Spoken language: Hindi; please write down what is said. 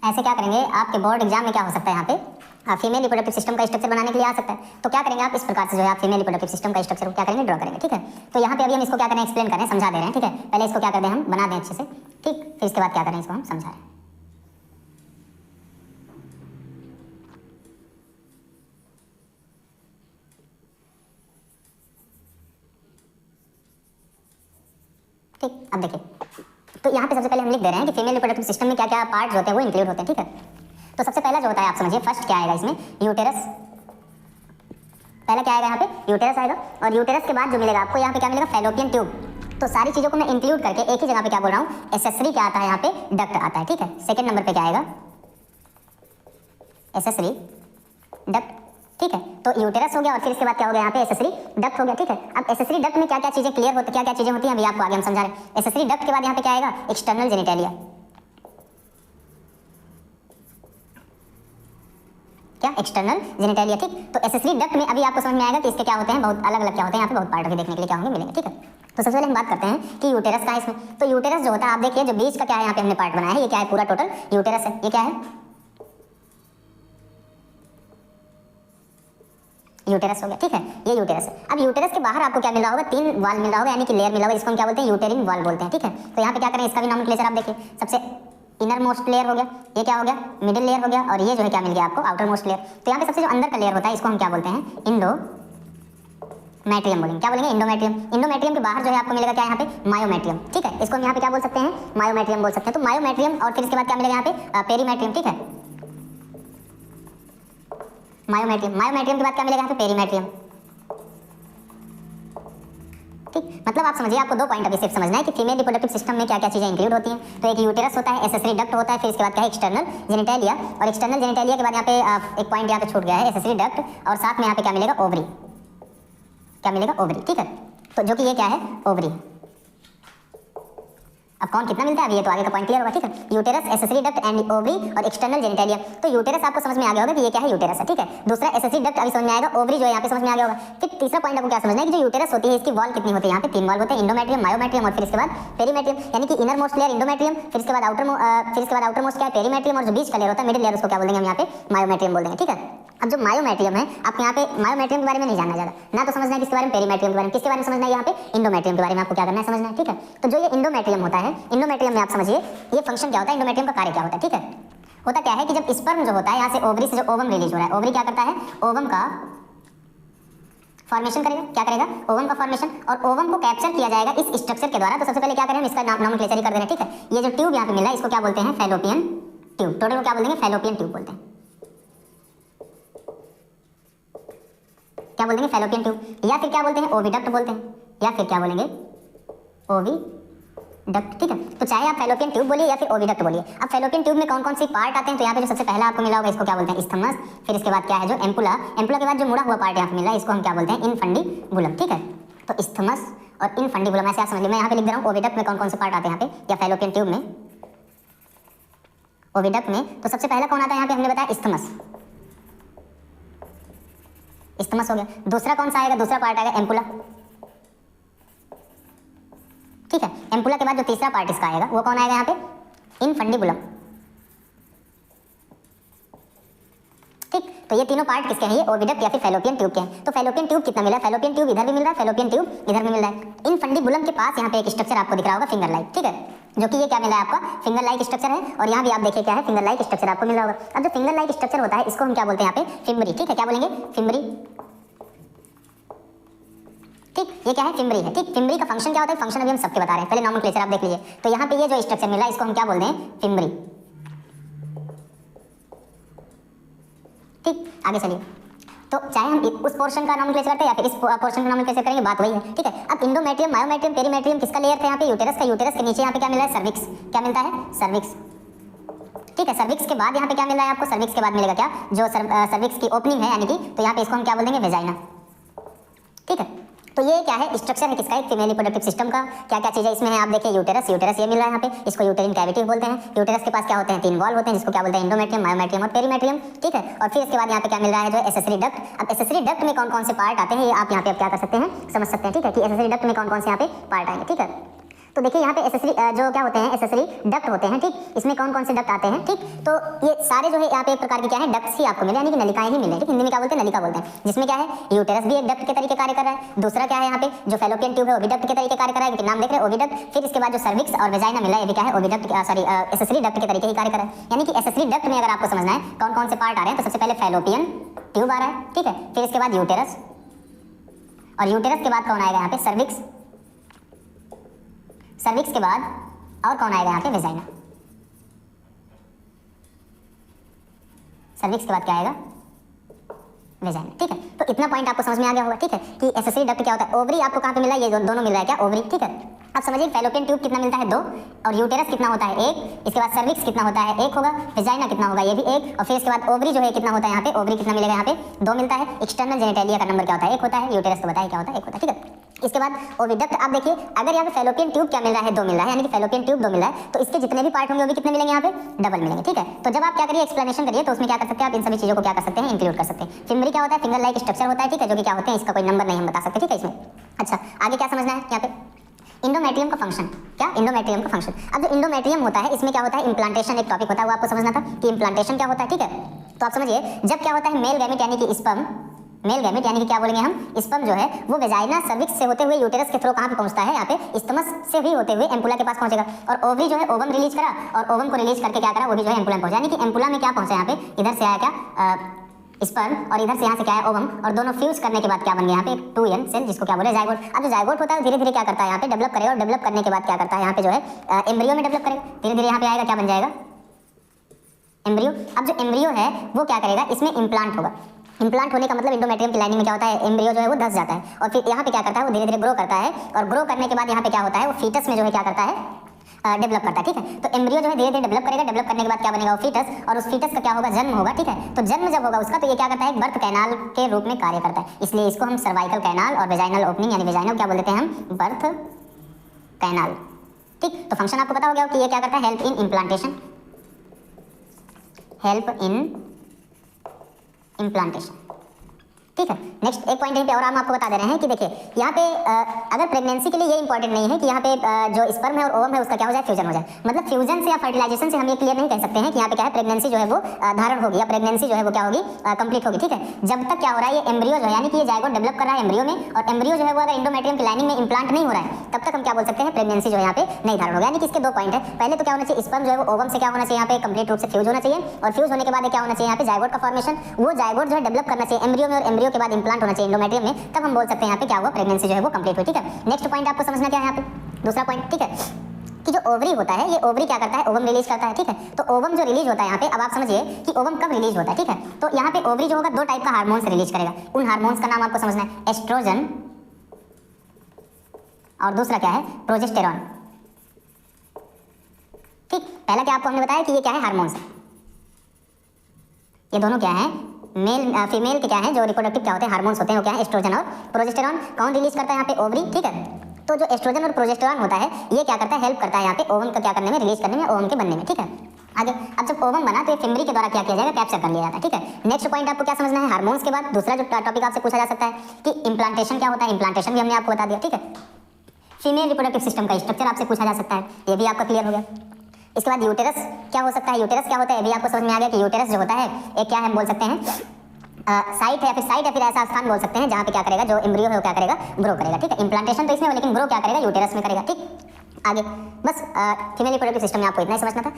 ऐसे क्या करेंगे, आपके बोर्ड एग्जाम में क्या हो सकता है यहाँ पे फीमेल रिप्रोडक्टिव सिस्टम का स्ट्रक्चर बनाने के लिए आ सकता है। तो क्या करेंगे आप, इस प्रकार से जो है आप फीमेल रिप्रोडक्टिव सिस्टम का स्ट्रक्चर क्या करेंगे, ड्रॉ करेंगे। ठीक है, तो यहाँ पे अभी हम इसको क्या करें, एक्सप्लेन करें, समझा दे रहे हैं। ठीक है, पहले इसको क्या कर दें, हम बना दें अच्छे से। ठीक, फिर इसके बाद क्या करें, इसको हम समझाएं। ठीक, अब देखिए, तो यहाँ पे सबसे पहले हम लिख दे रहे हैं कि फीमेल रिप्रोडक्टिव सिस्टम में क्या क्या पार्ट होते हैं वो इंक्लूड होते हैं। ठीक है, तो सबसे पहला जो होता है आप समझिए, फर्स्ट क्या आएगा इसमें, यूटेरस। पहला क्या आएगा यहाँ पे, यूटेरस आएगा। और यूटेरस के बाद जो मिलेगा आपको यहाँ पे क्या मिलेगा, फैलोपियन ट्यूब। तो सारी चीज़ों को मैं इंक्लूड करके एक ही जगह पे क्या बोल रहा हूँ, एसेसरी क्या आता है यहाँ पे, डक्ट आता है। ठीक है, सेकंड नंबर पे क्या आएगा, एसेसरी डक्ट। ठीक है, तो यूटेरस हो गया और फिर इसके बाद क्या हो गया यहाँ पे, एसेसरी डक्ट हो गया। ठीक है, अब एसेसरी डक्ट में क्या क्या चीज़ें क्लियर होती, क्या क्या चीज़ें होती हैं अभी आपको आगे हम समझा रहे हैं। एसेसरी डक्ट के बाद यहाँ पे क्या आएगा, एक्सटर्नल जेनिटेलिया। क्या, एक्सटर्नल जेनिटेलिया। ठीक, तो एसेसरी डक्ट में अभी आपको समझ में आएगा कि इसके क्या होते हैं, बहुत अलग अलग क्या होते हैं, यहाँ पे बहुत पार्ट देखने के लिए क्या होंगे, मिलेंगे। ठीक है, तो सबसे पहले हम बात करते हैं कि यूटेरस का है इसमें। तो यूटेरस जो होता है आप देखिए, जो बीच का क्या है यहाँ पे हमने पार्ट बनाया है, ये क्या है, पूरा टोटल यूटेरस है। ये क्या है, यूटेरस हो गया। ठीक है, ये यूटेरस है। अब यूटेरस के बाहर आपको क्या मिला होगा, 3 वाल मिला होगा, यानी कि लेयर मिला होगा, जिसको हम क्या बोलते हैं, यूटेरिन वाल बोलते हैं। ठीक है, तो यहाँ पे क्या करें, इसका भी नॉमेनक्लेचर आप देखिए। सबसे इनर मोस्ट लेयर हो गया, ये क्या हो गया, मिडिल लेयर हो गया, और ये जो है क्या मिल गया आपको, आउटर मोस्ट लेयर। तो यहाँ पे सबसे जो अंदर का लेयर होता है इसको हम क्या बोलते हैं, इंडोमेट्रियम बोलेंगे। क्या बोलेंगे, इंडोमेट्रियम। इंडोमेट्रियम के बाहर जो है आपको मिलेगा क्या, यहाँ पे मायोमेट्रियम। ठीक है, इसको हम यहाँ पे क्या बोल सकते हैं, मायोमेट्रियम बोल सकते हैं। तो मायोमेट्रियम और फिर इसके बाद क्या मिलेगा यहाँ पे, पेरीमेट्रियम। ठीक है, मायोमेट्रियम। मायोमेट्रियम के बाद क्या मिलेगा यहाँ पे, पेरीमेट्रियम। ठीक, मतलब आप समझिए, आपको 2 पॉइंट अभी सिर्फ समझना है कि फीमेल रिप्रोडक्टिव सिस्टम में क्या क्या चीजें इंक्लूड होती हैं। तो एक यूटेरस होता है, एसेसरी डक्ट होता है, फिर इसके बाद क्या है, एक्सटर्नल जेनिटेलिया। और एक्सटर्नल जेनिटेलिया के बाद यहाँ पे एक पॉइंट यहाँ पे छूट गया है, एसेसरी डक्ट, और साथ में यहाँ पे क्या मिलेगा, ओवरी। क्या मिलेगा, ओवरी। ठीक है, तो जो कि ये क्या है, ओवरी। अब कौन कितना मिलता है, अब ये तो आगे का पॉइंट क्लियर होगा। ठीक है, uterus, accessory duct and ovary और एक्सटर्नल जेनिटेलिया। तो यूटेरस आपको समझ में आ गया होगा कि ये क्या है, यूटेरस है। ठीक है, दूसरा एसेसरी डक्ट अभी समझ में आएगा, ओवरी जो है यहाँ पे समझ में आ गया होगा। फिर तीसरा पॉइंट आपको क्या समझना है कि जो यूटेरस होती है इसकी वॉल कितनी होती है, यहाँ पे 3 वॉल होते हैं, इंडोमेट्रियम, मायोमेट्रियम और फिर इसके बाद पेरीमेट्रियम। यानी कि इनर मोस्ट लेयर इंडोमेट्रियम, फिर इसके बाद आउटर मोस्ट क्या है, पेरीमेट्रियम, और जो बीच का लेयर होता है मिडिल लेयर, उसको क्या बोल देंगे हम यहाँ पे, मायोमेट्रियम बोल देंगे। ठीक है, अब जो मायोमेट्रियम है, आपको यहाँ पे मायोमेट्रियम के बारे में नहीं जानना ज़्यादा, ना तो समझना है किसके बारे में, पेरीमेट्रियम के बारे में, किसके बारे में समझना है, यहाँ पे इंडोमेट्रियम के बारे में आपको क्या करना है, समझना है। ठीक है, तो जो ये इंडोमेट्रियम होता है, इंडोमेट्रियम में आप समझिए ये फंक्शन क्या होता है, इंडोमेट्रियम का कार्य क्या होता है। ठीक है, होता क्या है कि जब स्पर्म जो होता है यहाँ से ओवरी से जो ओवम रिलीज हो रहा है, ओवरी क्या करता है, ओवम का फॉर्मेशन करेगा। क्या करेगा, ओवम का फॉर्मेशन, और ओवम को कैप्चर किया जाएगा इस स्ट्रक्चर के द्वारा। तो सबसे पहले क्या करें, हम इसका नॉमेनक्लेचर ही कर दे रहे हैं। ठीक है, ये जो ट्यूब यहाँ पे मिला है इसको क्या बोलते हैं, फैलोपियन ट्यूब। टोटल को क्या बोलेंगे, फैलोपियन ट्यूब बोलते हैं। क्या बोलेंगे, फैलोपियन ट्यूब, या फिर क्या बोलते हैं, ओविडक्ट बोलते हैं, या फिर क्या बोलेंगे, ओविडक्ट। ठीक है, तो चाहे आप फैलोपियन ट्यूब बोलिए या फिर ओविडक्ट बोलिए। अब फैलोपियन ट्यूब में कौन कौन सी पार्ट आते हैं, तो यहाँ पे जो सबसे पहला आपको मिला होगा इसको क्या बोलते हैं, स्थमस। फिर इसके बाद क्या है, जो एम्पुला। एम्पुला के बाद जो मुड़ा हुआ पार्ट यहाँ पे मिला है इसको हम क्या बोलते हैं, इनफंडिबुलम। ठीक है, तो स्थमस और इनफंडिबुलम ऐसे आप समझ लीजिए। मैं यहाँ पे लिख दे रहा हूँ, ओविडक्ट में कौन कौन से पार्ट आते हैं यहाँ पे, या फैलोपियन ट्यूब में, ओविडक्ट में। तो सबसे पहला कौन आता है यहाँ पे, हमने बताया स्थमस, स्थमस हो गया। दूसरा कौन सा आएगा, दूसरा पार्ट आएगा एम्पुला। ठीक है, एम्पुला के बाद जो तीसरा पार्ट इसका आएगा वो कौन आएगा यहाँ पे, इनफंडिबुलम। ठीक, तो ये तीनों पार्ट किसके हैं, ये ओविडक्ट या फिर फैलोपियन ट्यूब के हैं। तो फैलोपियन ट्यूब कितना मिला है, फैलोपियन ट्यूब इधर भी मिल रहा है, फैलोपियन ट्यूब इधर भी मिल रहा है। इनफंडिबुलम के पास यहाँ पे एक स्ट्रक्चर आपको दिख रहा होगा, फिंगर लाइक। ठीक है, जो कि ये क्या मिला है आपका, फिंगर लाइक स्ट्रक्चर है, और यहाँ भी आप देखिए क्या है, फिंगर लाइक स्ट्रक्चर आपको मिल रहा होगा। अब जो फिंगर लाइक स्ट्रक्चर होता है इसको हम क्या बोलते हैं यहाँ पे, फिम्बरी। ठीक है, क्या बोलेंगे, फिम्बरी। ठीक, ये क्या है, फिम्बरी है। ठीक, फिम्बरी का फंक्शन क्या होता है, फंक्शन अभी हम सबके बता रहे हैं, पहले नॉमेनक्लेचर आप देख लीजिए। तो यहाँ पे ये जो स्ट्रक्चर मिला है इसको हम क्या बोलते हैं, फिम्बरी। ठीक, आगे चलिए, तो चाहे हम उस पोर्शन का नॉमेनक्लेचर करते हैं या फिर इस पोर्शन का नॉमेनक्लेचर करेंगे, बात वही है। ठीक है, अब इंडोमेट्रियम, मायोमेट्रियम, पेरीमेट्रियम किसका लेयर था यहाँ पे, यूटेरस का। यूटेरस के नीचे यहाँ पे क्या मिला है, सर्विक्स। क्या मिलता है, सर्विक्स। ठीक है, सर्विक्स के बाद यहाँ पे क्या मिल रहा है आपको, सर्विक्स के बाद मिलेगा क्या, जो सर्विक्स की ओपनिंग है, यानी कि तो यहाँ पे इसको हम क्या बोल देंगे, वेजाइना। ठीक है, तो ये क्या है, स्ट्रक्चर है किसका, एक फीमेल रिप्रोडक्टिव सिस्टम का। क्या क्या चीज़ें इसमें है आप देखिए, यूटेरस, यूटेरस ये मिल रहा है यहाँ पे, इसको यूटेरिन कैविटी बोलते हैं। यूटेरस के पास क्या होते हैं, 3 वॉल होते हैं, जिसको क्या बोलते हैं, इंडोमेट्रियम, मायोमेट्रियम और पेरीमेट्रियम। ठीक है, और फिर इसके बाद यहाँ पे क्या मिल रहा है, जो एसेसरी डक्ट। अब एसेसरी डक्ट में कौन कौन से पार्ट आते हैं ये आप यहाँ पे क्या कर सकते हैं, समझ सकते हैं। ठीक है, कि एसेसरी डक्ट में कौन कौन से यहाँ पे पार्ट आएंगे। ठीक है, तो देखिए यहाँ पे एसेसरी जो क्या होते हैं, एसेसरी डक्ट होते हैं, ठीक। इसमें कौन कौन से डक्ट आते हैं, ठीक। तो ये सारे जो है यहाँ पे एक प्रकार के क्या है, डक्ट्स ही आपको मिले, यानी कि नलिकाएं ही मिले, ठीक। हिंदी में क्या बोलते हैं, नलिका बोलते हैं। जिसमें क्या है, यूटेरस भी एक डक्ट के तरीके कार्य कर रहा है। दूसरा क्या है यहाँ पे जो फैलोपियन ट्यूब है वो भी डक्ट के तरीके कार्य कर रहा है, क्योंकि नाम देख रहे हैं ओविडक्ट। फिर इसके बाद जो सर्विक्स और वेजाइना मिला है ये भी क्या है, ओविडक्ट, सॉरी एसेसरी डक्ट के तरीके ही कार्य कर रहा है। यानी कि एसेसरी डक्ट में अगर आपको समझना है कौन कौन से पार्ट आ रहे हैं, तो सबसे पहले फैलोपियन ट्यूब आ रहा है, ठीक है। फिर इसके बाद यूटेरस, और यूटेरस के बाद कौन आएगा यहाँ पे, सर्विक्स। सर्विक्स के बाद और कौन आएगा यहाँ पे, वेजाइना। सर्विक्स के बाद क्या आएगा, वेजाइना, ठीक है। तो इतना पॉइंट आपको समझ में आ गया होगा, ठीक है, कि एसेसरी डक्ट क्या होता है। ओवरी आपको कहाँ पे मिला है, ये दोनों मिल रहा है क्या, ओवरी, ठीक है। अब समझिए फैलोपियन ट्यूब कितना मिलता है, 2, और यूटेरस कितना होता है, 1। इसके बाद सर्विक्स कितना होता है, 1 होगा। वेजाइना कितना होगा, ये भी 1। और फिर इसके बाद ओवरी जो है कितना होता है यहाँ पे, ओवरी कितना मिलेगा यहाँ पे, 2 मिलता है। एक्सटर्नल जेनिटेलिया का नंबर क्या होता है, 1 होता है। यूटेरस को बताइए क्या होता है, 1 होता है, ठीक है। इसके बाद ओविडक्ट, आप देखिए अगर यहाँ पे फैलोपियन ट्यूब क्या मिल रहा है, 2 मिल रहा है, यानी कि फैलोपियन ट्यूब 2 मिल रहा है, तो इसके जितने भी पार्ट होंगे वो भी कितने मिलेंगे यहाँ पे, डबल मिलेंगे, ठीक है। तो जब आप क्या करिए, एक्सप्लेनेशन करिए, तो उसमें क्या कर सकते हैं आप, इन सभी चीजों को क्या कर सकते हैं, इंक्लूड कर सकते हैं। फिंगरी क्या होता है, फिंगर लाइक स्ट्रक्चर होता है, ठीक है, जो कि क्या होते हैं, इसका कोई नंबर नहीं हम बता सकते, ठीक है इसमें। अच्छा, आगे क्या समझना है यहाँ पे, इंडोमेट्रियम का फंक्शन, क्या, इंडोमेट्रियम का फंक्शन। अब जो इंडोमेट्रियम होता है इसमें क्या होता है, इंप्लांटेशन एक टॉपिक होता है, वो आपको समझना था कि इंप्लांटेशन क्या होता है, ठीक है। तो आप समझिए जब क्या होता है, मेल गैमेट यानी कि स्पर्म, मेल गैमेट यानी कि क्या बोलेंगे हम, स्पर्म जो है वो वेजाइना सर्विक्स से होते हुए यूटेरस के थ्रू कहाँ पे पहुंचता है, यहाँ पे इस्टमस से भी होते हुए एम्पुला के पास पहुंचेगा। और ओवरी जो है ओवम रिलीज करा, और ओवम को रिलीज करके क्या करा, वो भी जो है एम्पुला में पहुंचा। यानी कि एम्पुला में क्या पहुंचा यहाँ पे, इधर से आया क्या स्पर्म, और इधर से यहाँ से क्या है ओवम, और दोनों फ्यूज करने के बाद क्या बन गया यहाँ पे, 2n सेल, जिसको क्या बोले, जाइगोट। अब जो जाइगोट होता है धीरे धीरे क्या करता है, यहाँ पे डेवलप करेगा, और डेवलप करने के बाद क्या करता है यहाँ पे जो है एम्ब्रियो में डेवलप करेगा, धीरे धीरे यहाँ पे आएगा, क्या बन जाएगा, एम्ब्रियो। अब जो एम्ब्रियो है वो क्या करेगा, इसमें इम्प्लांट होगा। इम्प्लांट होने का मतलब इंडोमेट्रियम की लाइनिंग में क्या होता है, एम्ब्रियो जो है वो धस जाता है, और फिर यहाँ पे क्या करता है, वो धीरे धीरे ग्रो करता है, और ग्रो करने के बाद यहाँ पे क्या होता है, वो फीटस में जो है क्या करता है, डेवलप करता है, ठीक है। तो एम्ब्रियो जो है धीरे धीरे डेवलप करेगा, डेवलप करने के बाद क्या बनेगा, वो फीटस, और उस फीटस का क्या होगा, जन्म होगा, ठीक है। तो जन्म जब होगा उसका, तो ये क्या करता है, बर्थ कैनाल के रूप में कार्य करता है, इसलिए इसको हम सर्वाइकल कैनाल और वेजाइनल ओपनिंग यानी वेजाइनल क्या बोल देते हैं हम, बर्थ कैनाल, ठीक। तो फंक्शन आपको पता हो गया कि ये क्या करता है, help in implantation, help in implantation, ठीक है। नेक्स्ट एक पॉइंट यहीं पे और हम आपको बता दे रहे हैं कि देखिए यहाँ पे अगर प्रेगनेंसी के लिए ये इंपॉर्टेंट नहीं है कि यहाँ पे जो स्पर्म है और ओवम है उसका क्या हो जाए, फ्यूजन हो जाए। मतलब फ्यूजन से या फर्टिलाइजेशन से हम ये क्लियर नहीं कह सकते हैं कि यहाँ पे क्या है, प्रेगनेंसी जो है वो धारण होगी, या प्रेगनेंसी जो है वो क्या होगी, कंप्लीट होगी, ठीक है। जब तक क्या हो रहा है, ये एम्ब्रियो जो है यानी कि ये जाइगोट डेवलप कर रहा है एम्ब्रियो में, और एम्ब्रियो जो है वो अगर इंडोमेट्रियम की लाइनिंग में इंप्लांट नहीं हो रहा है, तब तक हम क्या बोल सकते हैं, प्रेगनेंसी जो है यहाँ पे नहीं धारण होगा। यानी कि इसके 2 पॉइंट है, पहले तो क्या होना चाहिए, स्पर्म जो है वो ओवम से क्या होना चाहिए, यहाँ पे कंप्लीट रूप से फ्यूज होना चाहिए, और फ्यूज होने के बाद क्या होना चाहिए, यहाँ पे जाइगोट का फॉर्मेशन, वो जाइगोट जो है डेवलप करना चाहिए एम्ब्रियो में, और एम्ब्रियो के बाद इंप्लांट होना चाहिए इंडोमेट्रियम में, तब हम बोल सकते हैं यहाँ पे क्या हुआ, प्रेगनेंसी जो है वो कंप्लीट हुई, ठीक है। नेक्स्ट पॉइंट आपको समझना क्या है यहाँ पे, दूसरा पॉइंट, ठीक है, कि जो ओवरी होता है, ये ओवरी क्या करता है, ओवम रिलीज करता है, ठीक है। तो ओवम जो रिलीज होता है यहाँ पे, अब आप समझिए कि ओवम कब रिलीज होता है, ठीक है। तो यहाँ पे ओवरी जो होगा 2 टाइप का हार्मोन्स रिलीज करेगा, उन हार्मोन्स का नाम आपको समझना है, एस्ट्रोजन और दूसरा क्या है, प्रोजेस्टेरॉन, ठीक। पहला क्या आपको हमने बताया कि ये क्या है, हार्मोन्स है, ये दोनों क्या है, मेल फीमेल के क्या है, जो रिप्रोडक्टिव क्या होते हैं हार्मोन्स होते हैं, वो क्या है, एस्ट्रोजन और प्रोजेस्टेरॉन। कौन रिलीज करता है यहाँ पे, ओवरी, ठीक है। तो जो एस्ट्रोजन और प्रोजेस्टेरॉन होता है ये क्या करता है, हेल्प करता है यहाँ पे ओवम का क्या करने में, रिलीज करने में, ओवम के बनने में, ठीक है। आगे अब जब ओवम बना तो ये फिम्बरी के द्वारा क्या किया जाएगा, कैप्चर कर लिया जाता है, ठीक है। नेक्स्ट पॉइंट आपको क्या समझना है, हार्मोन्स के बाद दूसरा जो टॉपिक आपसे पूछा जा सकता है कि इंप्लांटेशन क्या होता है, इंप्लांटेशन भी हमने आपको बता दिया, ठीक है। फीमेल रिप्रोडक्टिव सिस्टम का स्ट्रक्चर आपसे पूछा जा सकता है, ये भी आपका क्लियर हो गया। इसके बाद यूटेरस क्या हो सकता है, यूटेरस क्या होता है, ये भी आपको समझ में आ गया कि यूटेरस जो होता है एक क्या है, हम बोल सकते हैं साइट है, या फिर ऐसा स्थान बोल सकते हैं जहाँ पे क्या करेगा, जो एम्ब्रियो है वो क्या करेगा, ग्रो करेगा, ठीक है। इंप्लांटेशन तो इसमें हो, लेकिन ग्रो क्या करेगा, यूटेरस में करेगा, ठीक। आगे बस फीमेल रिप्रोडक्टिव सिस्टम में आपको इतना ही समझना था।